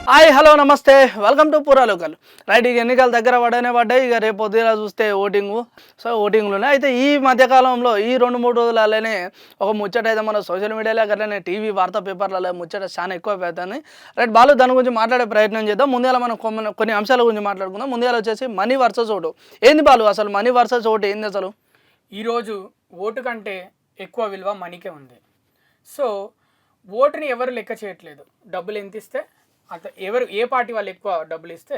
Hi hello నమస్తే welcome to పూరా local right. ఇక ఎన్నికలు దగ్గర పడ్డాయి. ఇక రేపు పొద్దున చూస్తే ఓటింగ్లోనే అయితే ఈ మధ్యకాలంలో ఈ 2-3 రోజులలోనే ఒక ముచ్చట అయితే మన సోషల్ మీడియాలో అట్లనే టీవీ వార్తా పేపర్లలో ముచ్చట చాలా ఎక్కువ అవుతుంది. రైట్ బాలు, దాని గురించి మాట్లాడే ప్రయత్నం చేద్దాం. ముందుగా మనం కొన్ని అంశాల గురించి మాట్లాడుకుందాం. ముందుగా వచ్చేసి మనీ వర్సెస్ ఓటు. ఏంది బాలు అసలు మనీ వర్సెస్ ఓటు ఏంది అసలు? ఈరోజు ఓటు కంటే ఎక్కువ విలువ మనీకే ఉంది. సో ఓటుని ఎవరు లెక్క చేయట్లేదు. డబ్బులు ఎంత ఇస్తే ఎవరు ఏ పార్టీ వాళ్ళు ఎక్కువ డబ్బులు ఇస్తే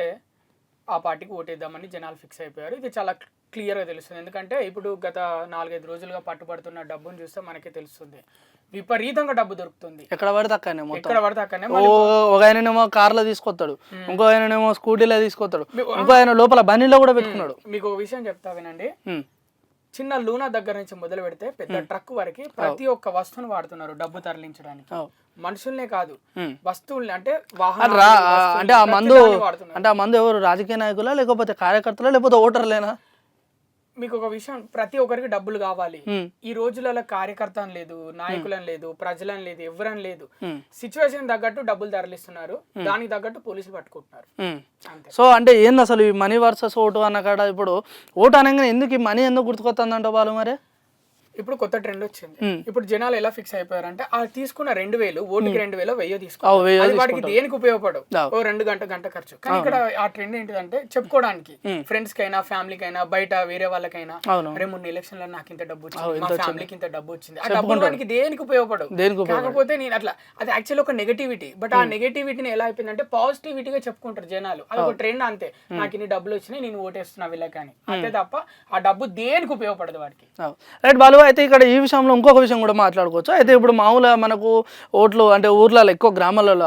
ఆ పార్టీకి ఓటేద్దామని జనాలు ఫిక్స్ అయిపోయారు. ఇది చాలా క్లియర్గా తెలుస్తుంది. ఎందుకంటే ఇప్పుడు గత 4-5 రోజులుగా పట్టుబడుతున్న డబ్బుని చూస్తే మనకే తెలుస్తుంది. విపరీతంగా డబ్బు దొరుకుతుంది. ఎక్కడ పడితే అక్కడనే. ఒక ఆయననేమో కార్లో తీసుకొస్తాడు, ఇంకో ఆయననేమో స్కూటీలో తీసుకొస్తాడు, ఇంకో ఆయన లోపల బనీలో కూడా పెట్టుకున్నాడు. మీకు ఒక విషయం చెప్తా వినండి. చిన్న లూనా దగ్గర నుంచి మొదలు పెడితే పెద్ద ట్రక్ వరకు ప్రతి ఒక్క వస్తువును వాడుతున్నారు డబ్బు తరలించడానికి. మనుషుల్నే కాదు, వస్తువుల్ని అంటే అంటే ఆ మందు ఎవరు రాజకీయ నాయకులా లేకపోతే కార్యకర్తలా లేకపోతే ఓటర్లేనా? మీకు ఒక విషయం, ప్రతి ఒక్కరికి డబ్బులు కావాలి. ఈ రోజులలో కార్యకర్తను లేదు, నాయకులను లేదు, ప్రజలను లేదు, ఎవరని లేదు. సిచ్యువేషన్ తగ్గట్టు డబ్బులు తరలిస్తున్నారు, దానికి తగ్గట్టు పోలీసులు పట్టుకుంటున్నారు. సో అంటే ఏంది అసలు ఈ మనీ వర్సెస్ ఓటు అన్న కాడ ఇప్పుడు ఓటు అనగానే ఎందుకు ఈ మనీ ఎందుకు గుర్తుకొస్తుందంట వాళ్ళు? మరి ఇప్పుడు కొత్త ట్రెండ్ వచ్చింది. ఇప్పుడు జనాలు ఎలా ఫిక్స్ అయిపోయారంటే ఆ తీసుకున్న 2,000 ఓటుకి 2,000 1000 తీసుకోవాలి. వాడికి దేనికి ఉపయోగపడవు, ఓ 2 గంట ఖర్చు. కానీ ఇక్కడ ఆ ట్రెండ్ ఏంటిదంటే చెప్పుకోవడానికి, ఫ్రెండ్స్ కైనా ఫ్యామిలీకైనా బయట వేరే వాళ్ళకైనా, అరే మొన్న ఎలక్షన్ లో నాకు ఇంత డబ్బు వచ్చింది, మా ఫ్యామిలీకి ఇంత డబ్బు వచ్చింది. ఆ డబ్బు వాడికి దేనికి ఉపయోగపడవు. కాకపోతే నేను అట్లా అది యాక్చువల్లీ ఒక నెగటివిటీ. బట్ ఆ నెగటివిటీని ఎలా అయిపోయిందంటే పాజిటివిటీగా చెప్పుకుంటారు జనాలు. అది ఒక ట్రెండ్ అంతే. నాకు ఇన్ని డబ్బులు వచ్చినాయి, నేను ఓటేస్తున్నా వీళ్ళకని, అంతే తప్ప ఆ డబ్బు దేనికి ఉపయోగపడదు వాడికి. రైట్ బాలు, అయితే ఇక్కడ ఈ విషయంలో ఇంకొక విషయం కూడా మాట్లాడుకోవచ్చు. అయితే ఇప్పుడు మామూలుగా మనకు ఓట్లు అంటే ఊర్లలో ఎక్కువ గ్రామాలలో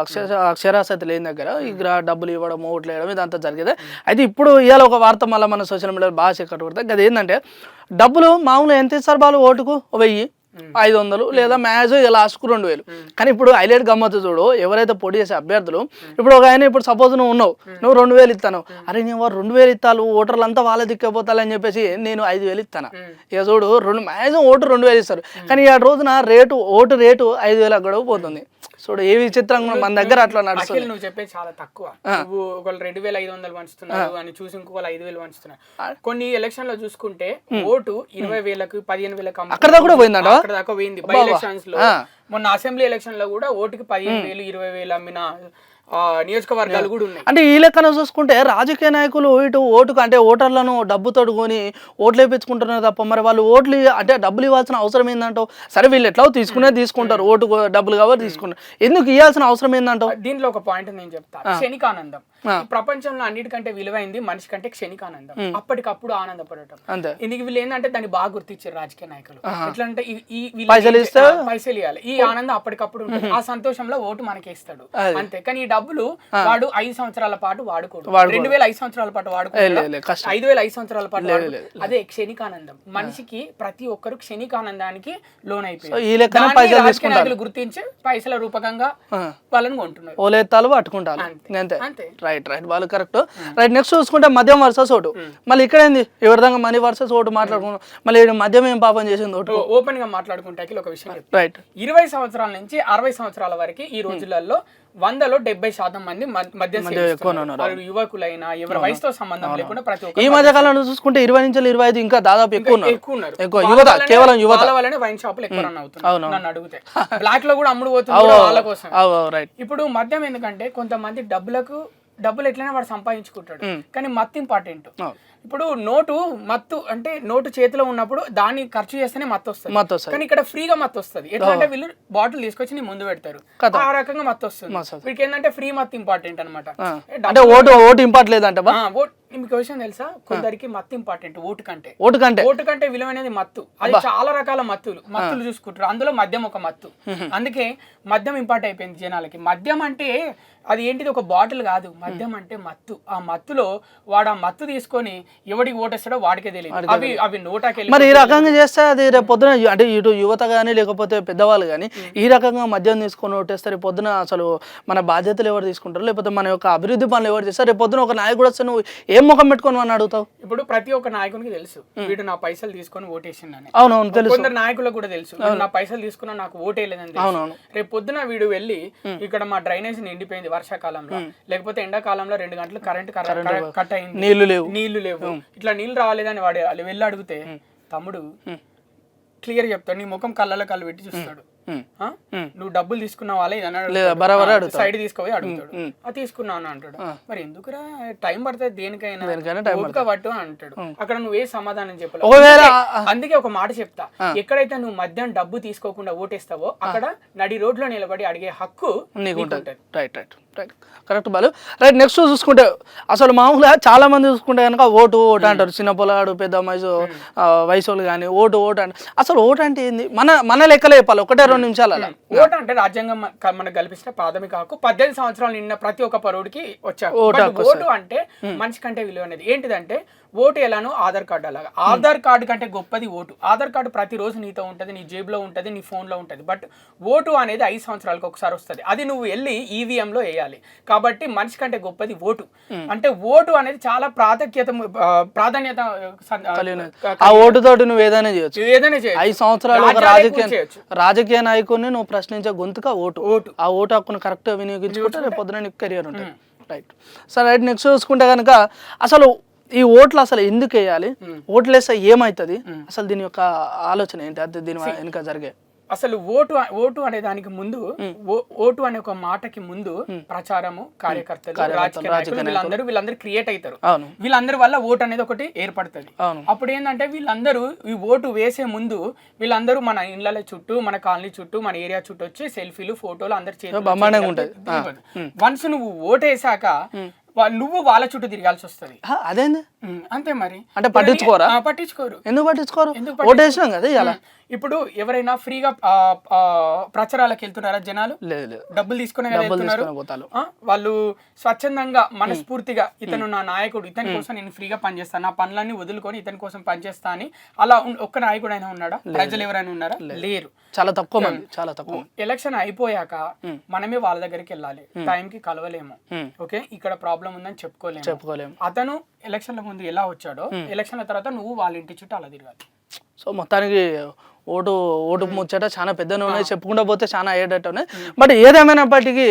అక్షరాస్యత లేని దగ్గర ఈ డబ్బులు ఇవ్వడం, ఓట్లు వేయడం ఇదంతా జరిగేది. అయితే ఇప్పుడు ఇవాళ ఒక వార్త మళ్ళీ మన సోషల్ మీడియాలో బాగా చెక్కబడతాయి. అది ఏంటంటే డబ్బులు మామూలుగా ఎంత ఇస్తారు బాలు? ఓటుకు 1000, 500 లేదా మ్యాచ్ లాస్ట్కు 2000. కానీ ఇప్పుడు హైలైట్ గమ్మత్తు చూడు, ఎవరైతే పోటీ చేసే అభ్యర్థులు ఇప్పుడు ఒక ఆయన ఇప్పుడు సపోజ్ నువ్వు ఉన్నావు, నువ్వు 2000 ఇస్తాను, అరే నేను 2000 ఇస్తాను, ఓటర్లు అంతా వాళ్ళ దిక్కపోతాలని చెప్పేసి నేను 5000 ఇస్తాను. ఇక చూడు మ్యాక్సిమం ఓటు 2000 ఇస్తారు, కానీ ఆ రోజున ఓటు రేటు 5000 గొడవ పోతుంది. చూడు ఏ విచిత్రంగా మన దగ్గర అట్లా నడుస్తుంది. నువ్వు చెప్పేది చాలా తక్కువ. నువ్వు ఒకళ్ళు 2500 పంచుతున్నారు అని చూసి ఇంకొకళ్ళు 5000 పంచుతున్నారు. కొన్ని ఎలక్షన్ లో చూసుకుంటే ఓటు 20,000కు 15,000 అక్కడ కూడా పోయిందంట. అక్కడ దాకా పోయింది. బై ఎలక్షన్స్ లో మొన్న అసెంబ్లీ ఎలక్షన్ లో కూడా ఓటుకి 15,000, 20,000 అమ్మిన నియోజకవర్గాలు కూడా ఉన్నాయి. అంటే ఈ లెక్కన చూసుకుంటే రాజకీయ నాయకులు ఇటు ఓటుకు అంటే ఓటర్లను డబ్బుతో కొని ఓట్లు వేయించుకుంటున్నారు తప్ప మరి వాళ్ళు ఓట్లు అంటే డబ్బులు ఇవ్వాల్సిన అవసరం ఏందంటావు? సరే వీళ్ళు ఎట్లా తీసుకుంటారు, ఓటు డబ్బులు కాబట్టి తీసుకుంటారు, ఎందుకు ఇవ్వాల్సిన అవసరం ఏందంటావు? దీంట్లో ఒక పాయింట్ నేను చెప్తాను. క్షణికానందం. ప్రపంచంలో అన్నిటికంటే విలువైంది మనిషి కంటే క్షణికానందం, అప్పటికప్పుడు ఆనందపడటం. ఇందుకు వీళ్ళు ఏంటంటే దాన్ని బాగా గుర్తించారు రాజకీయ నాయకులు. ఎట్లా అంటే పైసలు ఇవ్వాలి, ఈ ఆనందం అప్పటికప్పుడు ఉంటుంది, ఆ సంతోషంలో ఓటు మనకి ఇస్తాడు అంతే. కానీ ఈ డబ్బులు వాడు 5 సంవత్సరాల పాటు వాడుకోడు, 2000 5 సంవత్సరాల పాటు వాడుకోడు, 5000 5 సంవత్సరాల పాటు వాడుకోడు. అదే క్షణికానందం. మనిషికి ప్రతి ఒక్కరు క్షణికానందానికి లోన్ అయిపోయారు. గుర్తించి పైసల రూపకంగా వాళ్ళని కొంటున్నారు, ఓలేత్తాలు పట్టుకుంటారు అంతే. రైట్ వాళ్ళు కరెక్ట్. రైట్ నెక్స్ట్ చూసుకుంటే మద్యం వర్సెస్ ఓటు. మళ్ళీ ఇక్కడ ఏంది ఈ విధంగా మనీ వర్సెస్ ఓటు మాట్లాడుకున్నాం. మళ్ళీ మద్యం ఏం పాపం చేసింది ఓటు? ఓపెన్ గా మాట్లాడుకుంటే ఒక విషయం, రైట్ 20 సంవత్సరాల నుంచి 60 సంవత్సరాల వరకు ఈ రోజులలో 100లో 70% మంది మద్యం యువకులైనా ఎవరి వయసుతో సంబంధం లేకుండా ప్రతి ఒక్క. ఈ మధ్య కాలంలో చూసుకుంటే 20 నుంచి 25 ఇంకా దాదాపు ఎక్కువ ఉన్నారు. కేవలం యువత వల్లనే వైన్ షాపులు ఎక్కువ రన్ అవుతున్నారు. నన్ను అడిగితే బ్లాక్ లో కూడా అమ్ముడు పోతుంది వాళ్ళ కోసం. ఇప్పుడు మద్యం ఎందుకంటే కొంతమంది డబ్బులు ఎట్లైనా వాడు సంపాదించుకుంటాడు, కానీ మత్తు ఇంపార్టెంట్. ఇప్పుడు మత్తు అంటే నోటు చేతిలో ఉన్నప్పుడు దాన్ని ఖర్చు చేస్తేనే మత్తు వస్తుంది, కానీ ఇక్కడ ఫ్రీగా మత్తు వస్తుంది. ఎట్లా అంటే వీళ్ళు బాటిల్ తీసుకొచ్చి నీ ముందు పెడతారు, ఆ రకంగా మత్తు వస్తుంది. వీటికి ఏంటంటే ఫ్రీ మత్తు ఇంపార్టెంట్ అనమాట. ఓటు ఇంపార్టెంట్ లేదంట. మీకు విషయం తెలుసా, కొందరికి మత్తు ఇంపార్టెంట్ ఓటు కంటే విలువైనది మత్తు. అది చాలా రకాల మత్తులు చూసుకుంటారు, అందులో మద్యం ఒక మత్తు. అందుకే మద్యం ఇంపార్ట్ అయిపోయింది జనాలకి. మద్యం అంటే అది ఏంటిది, ఒక బాటిల్ కాదు, మద్యం అంటే మత్తు. ఆ మత్తులో వాడు ఆ మత్తు తీసుకొని ఎవడికి ఓటేస్తాడో వాడికే తెలియదు. అవి నోటాకి. మరి ఈ రకంగా చేస్తే అది రేపు పొద్దున అంటే ఇటు యువత కానీ లేకపోతే పెద్దవాళ్ళు కానీ ఈ రకంగా మద్యం తీసుకొని ఓటేస్తారు, రేపు పొద్దున అసలు మన బాధ్యతలు ఎవరు తీసుకుంటారు, లేకపోతే మన యొక్క అభివృద్ధి పనులు ఎవరు చేస్తారు? రేపు పొద్దున ఒక నాయకుడు వస్తే నువ్వు ఏ ఏం ముఖం పెట్టుకొని అని అడుగుతావు? ఇప్పుడు ప్రతి ఒక్క నాయకునికి తెలుసు వీడు నా పైసలు తీసుకొని ఓటేసిందని. అవునవును తెలుసు. కొందరు నాయకులకు కూడా తెలుసు నా పైసలు తీసుకున్నా నాకు ఓటేయలేదని తెలుసు. రేపు పొద్దున వీడు వెళ్ళి ఇక్కడ మా డ్రైనేజ్ నిండిపోయింది వర్షాకాలంలో, లేకపోతే ఎండాకాలంలో 2 గంటలు కరెంట్ కట్ అయింది, నీళ్లు లేవు, ఇట్లా నీళ్లు రాలేదని వాడు వెళ్ళి అడిగితే తమ్ముడు క్లియర్ చెప్తాడు, నీ ముఖం కళ్ళలో కళ్ళు పెట్టి చూస్తాడు. నువ్వు డబ్బులు తీసుకున్నావా సైడ్ తీసుకుపోయి అడుగుతాడు, అది తీసుకున్నావు అంటాడు. మరి ఎందుకురా టైం పడుతుంది దేనికైనా ఓపిక పట్టు అంటాడు. అక్కడ నువ్వు ఏ సమాధానం చెప్పలేవు. అందుకే ఒక మాట చెప్తా, ఎక్కడైతే నువ్వు మధ్యాహ్నం డబ్బు తీసుకోకుండా ఓటేస్తావో అక్కడ నడి రోడ్లో నిలబడి అడిగే హక్కు నీకు ఉంటుంది. Right right right correct Balu. Right next చూసుకుంటే అసలు మామూలుగా చాలా మంది చూసుకుంటే కనుక ఓటు అంటారు, చిన్న పొలాడు పెద్ద వయసు వాళ్ళు కానీ ఓటు అంటే అసలు ఓటు అంటే ఏంది? మన లెక్కలే చెప్పాలి, 1-2 నిమిషాలు అలా. ఓటు అంటే రాజ్యాంగం మనకు కల్పించిన ప్రాథమిక హక్కు. 18 సంవత్సరాలు నిన్న ప్రతి ఒక్క పౌరుడికి వచ్చారు. ఓటు అంటే మనిషి కంటే విలువ అనేది ఏంటిదంటే, ఓటు ఎలానో ఆధార్ కార్డు అలాగా. ఆధార్ కార్డు కంటే గొప్పది ఓటు. ఆధార్ కార్డు ప్రతిరోజు నీతో ఉంటుంది, నీ జేబులో ఉంటుంది, నీ ఫోన్లో ఉంటుంది. బట్ ఓటు అనేది 5 సంవత్సరాలకు ఒకసారి వస్తుంది. అది నువ్వు వెళ్ళి ఈవీఎంలో వేయాలి. కాబట్టి మనిషి కంటే గొప్పది ఓటు. అంటే ఓటు అనేది చాలా ప్రాధాన్యత. ఆ ఓటుతోటి నువ్వు ఏదైనా చేయొచ్చు. 5 సంవత్సరాలు రాజకీయ నాయకుడిని నువ్వు ప్రశ్నించే గొంతుగా ఓటు. ఆ ఓటు హక్కును కరెక్ట్ గా వినియోగించుకుంటే రేపు పొద్దున నీకు కెరియర్ ఉంటుంది. Right sir. రైట్ నెక్స్ట్ చూసుకుంటే కనుక అసలు ఈ ఓట్లు అసలు ఎందుకు వేయాలి, ఓట్లు వేస్తే ఏమవుతుంది, అసలు దీని యొక్క ఆలోచన ఏంటి, అది దీని వెనుక జరిగే అసలు ఓటు అనే దానికి ముందు, ఓటు అనే ఒక మాటకి ముందు ప్రచారము, కార్యకర్తలు, రాజకీయ వీళ్ళందరూ క్రియేట్ అవుతారు. వీళ్ళందరి వల్ల ఓటు అనేది ఒకటి ఏర్పడుతుంది. అప్పుడు ఏంటంటే వీళ్ళందరూ ఈ ఓటు వేసే ముందు వీళ్ళందరూ మన ఇళ్ళ చుట్టూ, మన కాలనీ చుట్టూ, మన ఏరియా చుట్టూ వచ్చి సెల్ఫీలు, ఫోటోలు అందరు చేసి వన్స్ నువ్వు ఓటు వేసాక నువ్వు వాళ్ళ చుట్టూ తిరగాల్సి వస్తుంది. అదేంది అంతే మరి. అంటే పట్టించుకోరు. ఎందుకు పట్టించుకోరు? ఓటేసినాం కదా ఇలా. ఇప్పుడు ఎవరైనా ఫ్రీగా ప్రచారాలకు వెళ్తున్నారా జనాలు? డబ్బులు తీసుకునే వాళ్ళు స్వచ్ఛందంగా మనస్ఫూర్తిగా ఇతను నా నాయకుడు, ఇతని కోసం నేను ఫ్రీగా పనిచేస్తాను, నా పనులన్నీ వదులుకొని ఇతని కోసం పనిచేస్తా అని అలా ఒక్క నాయకుడు అయినా ఉన్నాడా? ప్రజలు ఎవరైనా ఉన్నారా? లేరు. చాలా తక్కువ మంది, చాలా తక్కువ. ఎలక్షన్ అయిపోయాక మనమే వాళ్ళ దగ్గరికి వెళ్ళాలి, టైంకి కలవలేము. ఓకే, ఇక్కడ ప్రాబ్లం ఉందని చెప్పుకోలేము. అతను ఎలక్షన్ల ముందు ఎలా వచ్చాడో ఎలక్షన్ల తర్వాత నువ్వు వాళ్ళ ఇంటి చుట్టూ అలా తిరగాలి. సో మొత్తానికి ఓటు ముచ్చట చాలా పెద్దనే ఉన్నాయి, చెప్పుకుంటూ పోతే చాలా అయ్యేటట్టు ఉన్నాయి. బట్ ఏదేమైనప్పటికీ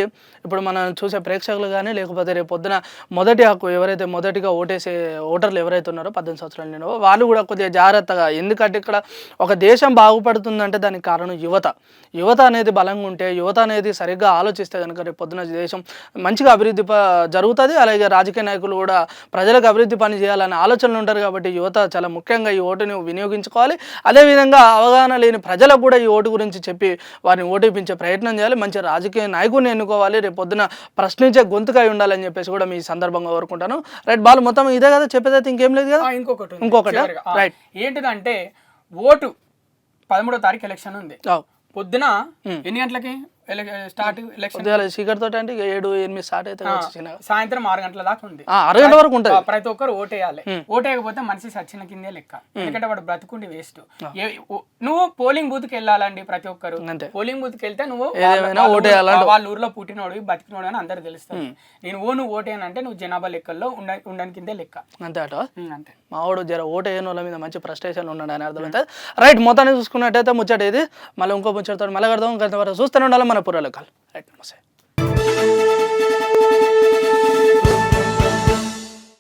ఇప్పుడు మనం చూసే ప్రేక్షకులు కానీ లేకపోతే రేపు పొద్దున మొదటి హక్కు ఎవరైతే మొదటిగా ఓటేసే ఓటర్లు ఎవరైతే ఉన్నారో 18 సంవత్సరాలు నిండో వాళ్ళు కూడా కొద్దిగా జాగ్రత్తగా, ఎందుకంటే ఇక్కడ ఒక దేశం బాగుపడుతుందంటే దానికి కారణం యువత అనేది బలంగా ఉంటే, యువత అనేది సరిగ్గా ఆలోచిస్తే కనుక రేపు పొద్దున దేశం మంచిగా అభివృద్ధి జరుగుతుంది. అలాగే రాజకీయ నాయకులు కూడా ప్రజలకు అభివృద్ధి పని చేయాలనే ఆలోచనలు ఉంటారు. కాబట్టి యువత చాలా ముఖ్యంగా ఈ ఓటుని వినియోగించుకోవాలి. అదేవిధంగా అవగాహన లేని ప్రజలకు కూడా ఈ ఓటు గురించి చెప్పి వారిని ఓటేపించే ప్రయత్నం చేయాలి. మంచి రాజకీయ నాయకుడిని ఎన్నుకోవాలి, రేపు పొద్దున ప్రశ్నించే గొంతుగా ఉండాలని చెప్పేసి కూడా మీ సందర్భంగా కోరుకుంటాను. రైట్ బాలు, మొత్తం ఇదే కదా చెప్పేదైతే ఇంకేం లేదు కదా? ఇంకొకటి రైట్ ఏంటిదంటే, ఓటు 13వ తారీఖు ఎలక్షన్ ఉంది. పొద్దున ఎన్ని గంటలకి స్టార్ట్ ఎలక్షన్? చీకటితో అంటే 7-8 స్టార్ట్ అయితే సాయంత్రం 6 గంటల దాకా ఉంది. 6 గంటల వరకు ఉంటుంది. ప్రతి ఒక్కరు ఓటేయాలి. ఓటేయకపోతే మనిషి సచ్చిన కిందే లెక్క. ఎందుకంటే వాడు బ్రతుకుండి వేస్ట్. నువ్వు పోలింగ్ బూత్ కి వెళ్ళాలండి. ప్రతి ఒక్కరు పోలింగ్ బూత్ కి వెళ్తే నువ్వు వాళ్ళ ఊర్లో పుట్టినోడు బతికినోడు అని అందరు తెలుస్తుంది. నువ్వు ఓటేయనంటే నువ్వు జనాభా లెక్కల్లో ఉండని కిందే లెక్క. అంతే అట. అంతే మావాడు జర ఓటేయని వాళ్ళ మీద మంచి ఫ్రస్ట్రేషన్ ఉన్నాడు అని అర్థమవుతుంది. రైట్, మొత్తాన్ని చూసుకున్నట్టయితే ముచ్చట ఇది. మళ్ళీ ఇంకో ముచ్చటతో మళ్ళీ కడదాం. చూస్తూనే ఉండాలి మన పురాలు కాల్. రైట్, నమస్తే.